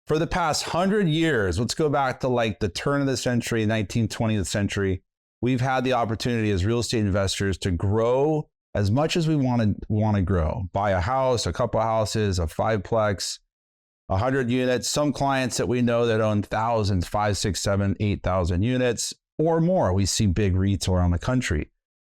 For the past 100 years, let's go back to like the turn of the century, 19th, 20th century, we've had the opportunity as real estate investors to grow as much as we want to grow. Buy a house, a couple of houses, a 5-plex, 100 units. Some clients that we know that own thousands, 5, 6, 7, 8,000 units or more. We see big REITs around the country.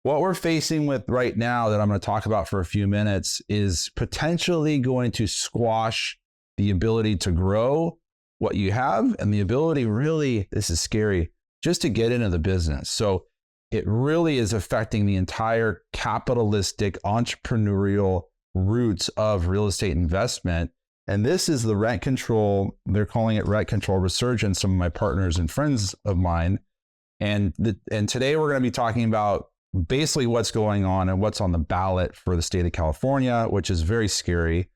What we're facing with right now that I'm going to talk about for a few minutes is potentially going to squash the ability to grow what you have and the ability really, this is scary, just to get into the business. So it really is affecting the entire capitalistic entrepreneurial roots of real estate investment. And this is the rent control. They're calling it rent control resurgence, some of my partners and friends of mine. And today we're going to be talking about basically what's going on and what's on the ballot for the state of California, which is very scary.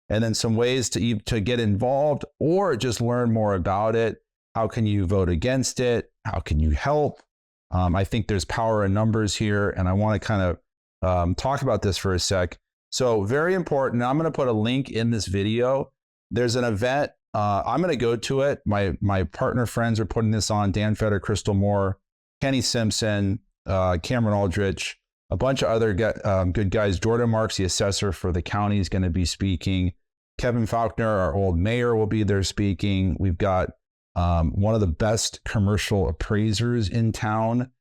And then some ways to get involved or just learn more about it. How can you vote against it? How can you help? I think there's power in numbers here, and I want to kind of talk about this for a sec. So very important. I'm going to put a link in this video. There's an event. I'm going to go to it. My partner friends are putting this on. Dan Feder, Crystal Moore, Kenny Simpson, Cameron Aldrich, a bunch of other good guys. Jordan Marks, the assessor for the county, is going to be speaking. Kevin Faulkner, our old mayor, will be there speaking. We've got one of the best commercial appraisers in town.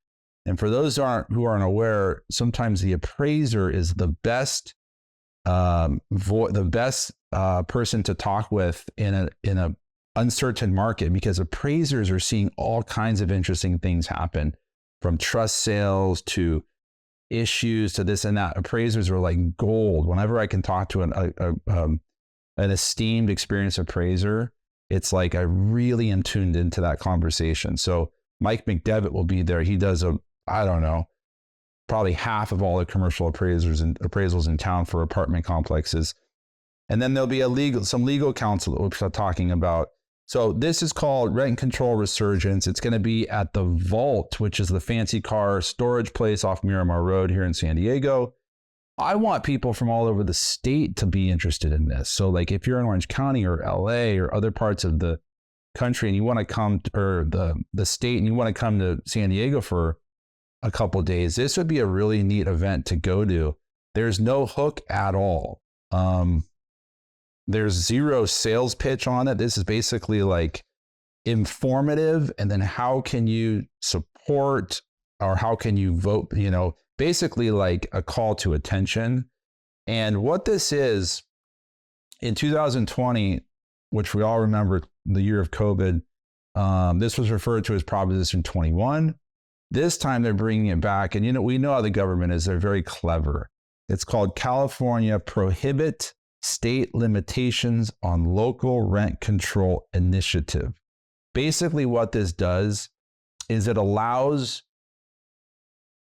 And for those who aren't aware, sometimes the appraiser is the best person to talk with in a uncertain market, because appraisers are seeing all kinds of interesting things happen, from trust sales to issues to this and that. Appraisers are like gold. Whenever I can talk to an esteemed, experienced appraiser, it's like I really am tuned into that conversation. So Mike McDevitt will be there. He does probably half of all the commercial appraisals in town for apartment complexes. And then there'll be some legal counsel that we'll start talking about. So this is called Rent Control Resurgence. It's going to be at the Vault, which is the fancy car storage place off Miramar Road here in San Diego. I want people from all over the state to be interested in this. So like if you're in Orange County or LA or other parts of the country and you want to come, or the state, and you want to come to San Diego for a couple of days, this would be a really neat event to go to. There's no hook at all. There's zero sales pitch on it. This is basically like informative. And then how can you support, or how can you vote, basically like a call to attention. And what this is, in 2020, which we all remember, the year of COVID, this was referred to as Proposition 21. This time they're bringing it back. And we know how the government is. They're very clever. It's called California Prohibit State Limitations on Local Rent Control Initiative. Basically what this does is it allows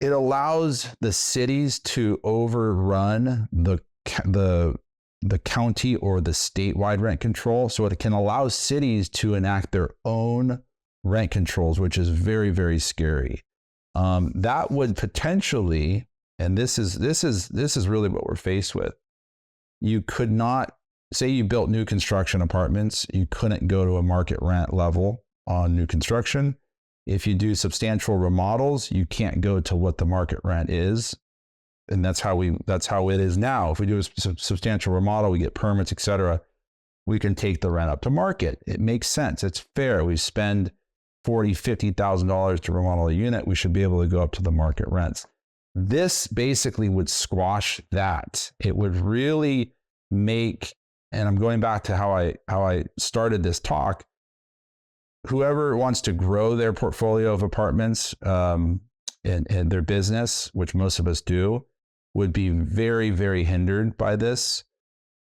the cities to overrun the county or the statewide rent control. So it can allow cities to enact their own rent controls, which is very, very scary. That would potentially, and this is really what we're faced with. You could not, say you built new construction apartments, you couldn't go to a market rent level on new construction. If you do substantial remodels, you can't go to what the market rent is. And that's how it is now. If we do a substantial remodel, we get permits, etc., we can take the rent up to market. It makes sense. It's fair. We spend $40,000, $50,000 to remodel a unit. We should be able to go up to the market rents. This basically would squash that. It would really make, and I'm going back to how I started this talk, whoever wants to grow their portfolio of apartments and their business, which most of us do, would be very, very hindered by this.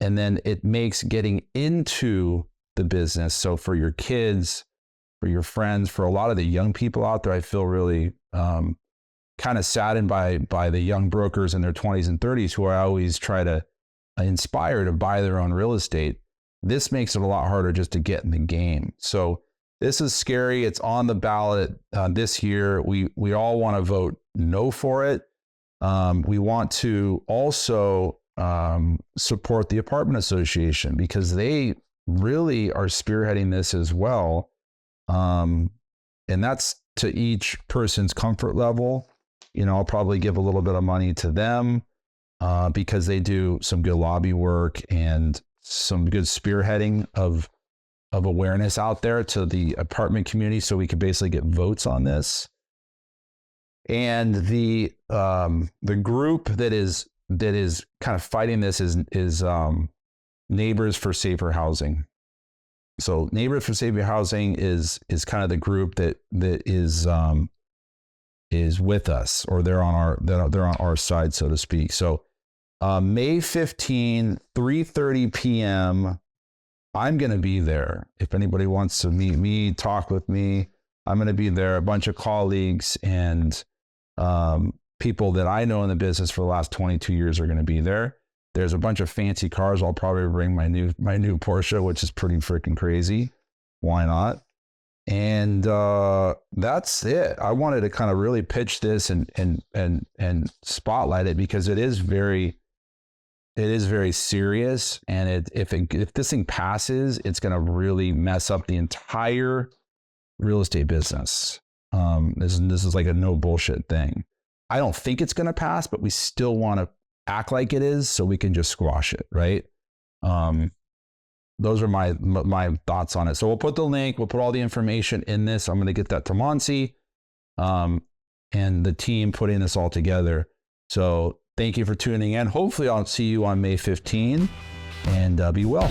And then it makes getting into the business. So for your kids, for your friends, for a lot of the young people out there, I feel really kind of saddened by the young brokers in their 20s and 30s who I always try to inspire to buy their own real estate. This makes it a lot harder just to get in the game. So this is scary. It's on the ballot this year. We all want to vote no for it. We want to also support the apartment association, because they really are spearheading this as well. And that's to each person's comfort level. You know, I'll probably give a little bit of money to them because they do some good lobby work and some good spearheading of awareness out there to the apartment community, so we could basically get votes on this. And the group that is kind of fighting this is Neighbors for Safer Housing. So Neighbors for Safer Housing is kind of the group that is with us, or they're on our side, so to speak. So May 15, 3:30 p.m. I'm going to be there. If anybody wants to meet me, talk with me, I'm going to be there. A bunch of colleagues and people that I know in the business for the last 22 years are going to be there. There's a bunch of fancy cars. I'll probably bring my new Porsche, which is pretty freaking crazy. Why not? And that's it. I wanted to kind of really pitch this and spotlight it, because it is very serious. And if this thing passes, it's going to really mess up the entire real estate business. This is like a no bullshit thing. I don't think it's going to pass, but we still want to act like it is, so we can just squash it, right? Those are my thoughts on it. So we'll put the link, we'll put all the information in this. I'm going to get that to Monsi and the team putting this all together. So thank you for tuning in. Hopefully I'll see you on May 15, and be well.